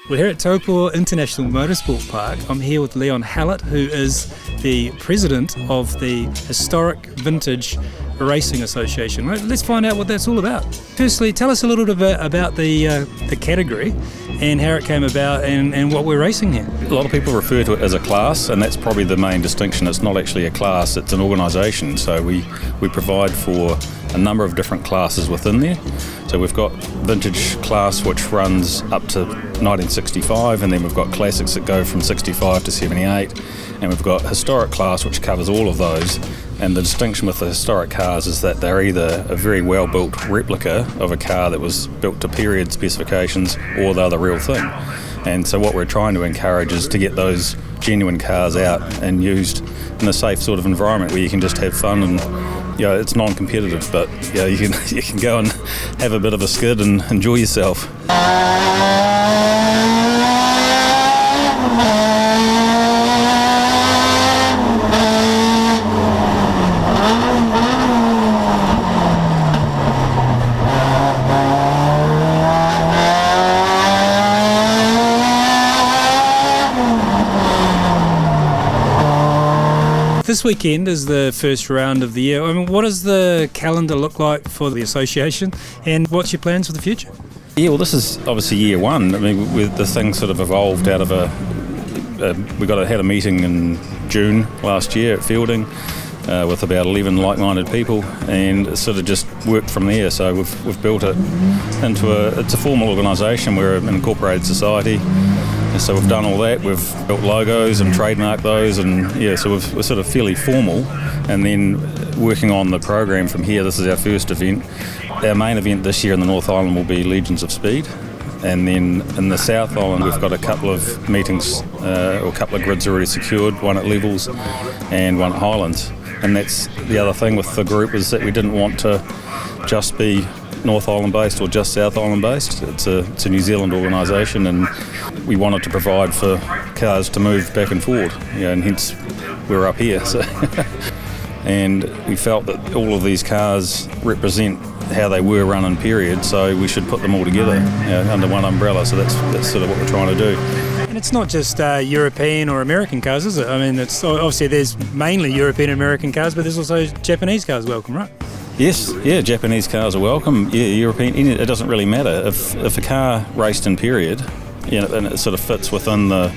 We're here at Taupo International Motorsport Park. I'm here with Leon Hallett, who is the president of the Historic Vintage Racing Association. Let's find out what that's all about. Firstly, tell us a little bit about the category and how it came about and what we're racing here. A lot of people refer to it as a class, and that's probably the main distinction. It's not actually a class, it's an organisation. So we provide for a number of different classes within there. So we've got vintage class, which runs up to 1965, and then we've got classics that go from 65 to 78, and we've got historic class, which covers all of those. And the distinction with the historic cars is that they're either a very well-built replica of a car that was built to period specifications, or they're the real thing. And so what we're trying to encourage is to get those genuine cars out and used in a safe sort of environment where you can just have fun, and it's non-competitive, but you can go and have a bit of a skid and enjoy yourself. This weekend is the first round of the year. I mean, what does the calendar look like for the association, and what's your plans for the future? Yeah, well, this is obviously year one. I mean, the thing sort of evolved out of we had a meeting in June last year at Fielding with about 11 like-minded people, and it sort of just worked from there. So we've built it into it's a formal organisation. We're an incorporated society. So we've done all that, we've built logos and trademarked those, and so we're sort of fairly formal, and then working on the program from here. This is our first event. Our main event this year in the North Island will be Legions of Speed, and then in the South Island we've got a couple of meetings, or a couple of grids already secured, one at Levels and one at Highlands. And that's the other thing with the group, is that we didn't want to just be North Island based or just South Island based. It's a New Zealand organisation, and we wanted to provide for cars to move back and forward, and hence we're up here. So and we felt that all of these cars represent how they were run in period, so we should put them all together under one umbrella. So that's sort of what we're trying to do. And it's not just European or American cars, is it? I mean, it's obviously there's mainly European and American cars, but there's also Japanese cars welcome, right? Yes, Japanese cars are welcome. European, it doesn't really matter. If a car raced in period, and it sort of fits within the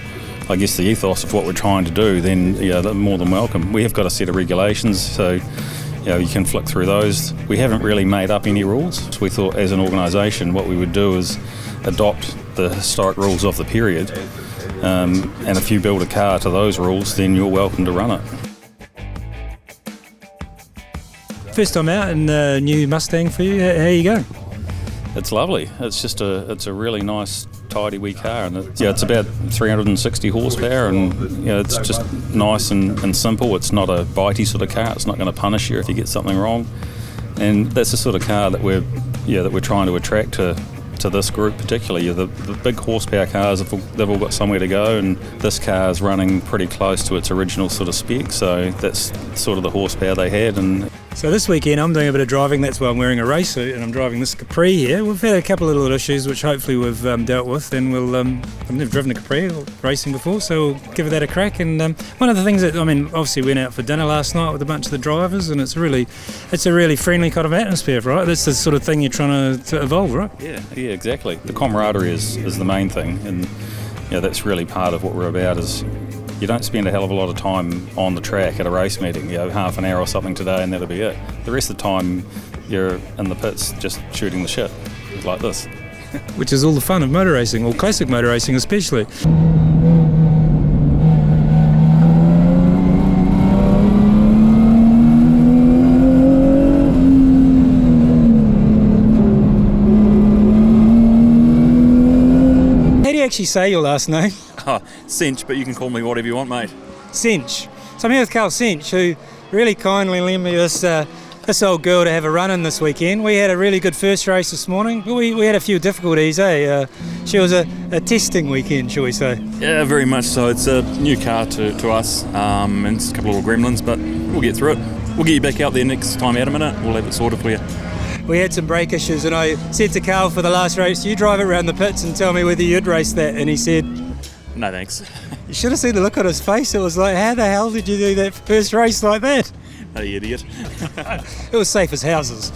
ethos of what we're trying to do, then they're more than welcome. We have got a set of regulations, so you can flick through those. We haven't really made up any rules. So we thought, as an organisation, what we would do is adopt the historic rules of the period, and if you build a car to those rules, then you're welcome to run it. First time out in a new Mustang for you. How you going? It's lovely. It's just it's a really nice, tidy wee car, and it's about 360 horsepower, and it's just nice and simple. It's not a bitey sort of car. It's not going to punish you if you get something wrong, and that's the sort of car that we're trying to attract to this group particularly. The big horsepower cars, they've all got somewhere to go, and this car is running pretty close to its original sort of spec, so that's sort of the horsepower they had. And so this weekend I'm doing a bit of driving. That's why I'm wearing a race suit, and I'm driving this Capri here. We've had a couple of little issues which hopefully we've dealt with, and I've never driven a Capri racing before, so we'll give that a crack. And one of the things that, obviously went out for dinner last night with a bunch of the drivers, and it's a really friendly kind of atmosphere, right? That's the sort of thing you're trying to evolve, right? Yeah, exactly. The camaraderie is the main thing, and that's really part of what we're about. Is you don't spend a hell of a lot of time on the track at a race meeting, half an hour or something today, and that'll be it. The rest of the time you're in the pits just shooting the shit like this. Which is all the fun of motor racing, or classic motor racing especially. How do you actually say your last name? Sentch, but you can call me whatever you want, mate. Sentch. So I'm here with Karl Sentch, who really kindly lent me this old girl to have a run in this weekend. We had a really good first race this morning, but we had a few difficulties, She was a testing weekend, shall we say? Yeah, very much so. It's a new car to us, and it's a couple of little gremlins, but we'll get through it. We'll get you back out there next time out a minute. We'll have it sorted for you. we had some brake issues, and I said to Karl for the last race, you drive it around the pits and tell me whether you'd race that. And he said, No thanks. you should have seen the look on his face. It was like, how the hell did you do that first race like that? Oh, you idiot. It was safe as houses.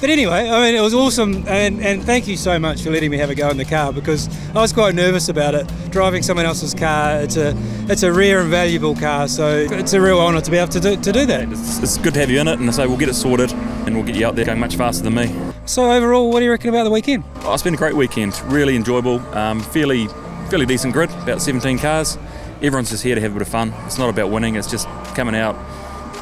But anyway, I mean, it was awesome, and thank you so much for letting me have a go in the car, because I was quite nervous about it. Driving someone else's car, it's a rare and valuable car, so it's a real honour to be able to do that. It's good to have you in it, and so we'll get it sorted and we'll get you out there going much faster than me. So overall, what do you reckon about the weekend? Oh, it's been a great weekend, really enjoyable, fairly decent grid, about 17 cars. Everyone's just here to have a bit of fun. It's not about winning, it's just coming out,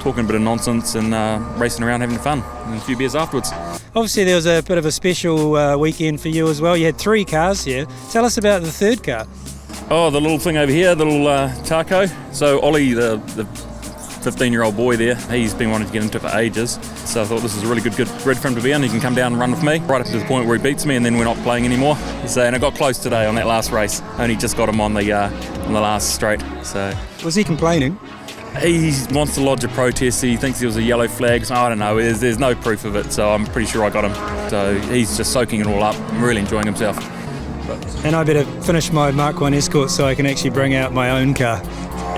talking a bit of nonsense and racing around, having fun, and a few beers afterwards. Obviously there was a bit of a special weekend for you as well. You had 3 cars here. Tell us about the third car. Oh, the little thing over here, the little Taco. So Ollie, the 15-year-old boy there, he's been wanting to get into it for ages. So I thought this is a really good grid for him to be in. He can come down and run with me, right up to the point where he beats me, and then we're not playing anymore. So, and I got close today on that last race. Only just got him on the last straight. So Was he complaining? he wants to lodge a protest. He thinks there was a yellow flag. So I don't know. There's no proof of it. So I'm pretty sure I got him. So he's just soaking it all up. I'm really enjoying himself. And I better finish my Mark 1 Escort so I can actually bring out my own car.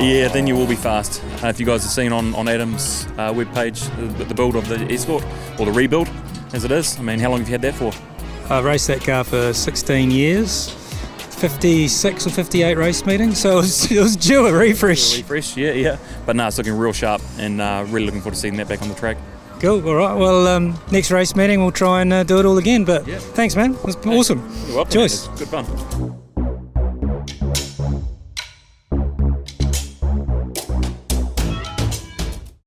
Yeah, then you will be fast. If you guys have seen on Adam's webpage the build of the Escort, or the rebuild as it is. I mean, how long have you had that for? I've raced that car for 16 years, 56 or 58 race meetings, so it was due a refresh. Refresh, yeah. But no, it's looking real sharp, and really looking forward to seeing that back on the track. Cool, all right. Well, next race meeting we'll try and do it all again, but thanks, man. It was awesome. You're welcome. Joyce. Good fun.